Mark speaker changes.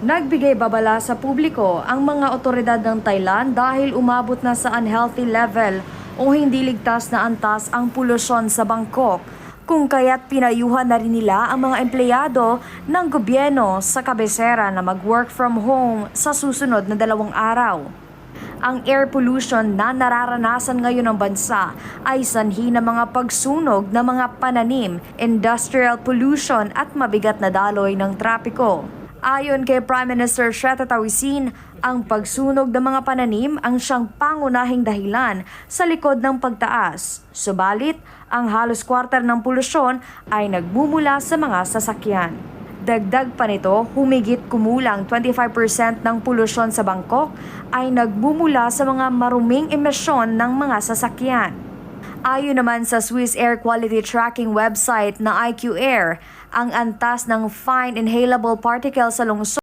Speaker 1: Nagbigay babala sa publiko ang mga otoridad ng Thailand dahil umabot na sa unhealthy level o hindi ligtas na antas ang polusyon sa Bangkok, kung kaya't pinayuhan na rin nila ang mga empleyado ng gobyerno sa kabisera na mag-work from home sa susunod na 2 araw. Ang air pollution na nararanasan ngayon ng bansa ay sanhi ng mga pagsunog ng mga pananim, industrial pollution at mabigat na daloy ng trapiko. Ayon kay Prime Minister Srettha Thavisin, ang pagsunog ng mga pananim ang siyang pangunahing dahilan sa likod ng pagtaas. Subalit, ang halos kwarter ng polusyon ay nagmumula sa mga sasakyan. Dagdag pa nito, humigit kumulang 25% ng polusyon sa Bangkok ay nagmumula sa mga maruming emisyon ng mga sasakyan. Ayon naman sa Swiss Air Quality Tracking website na IQ Air, ang antas ng fine inhalable particles sa lungsod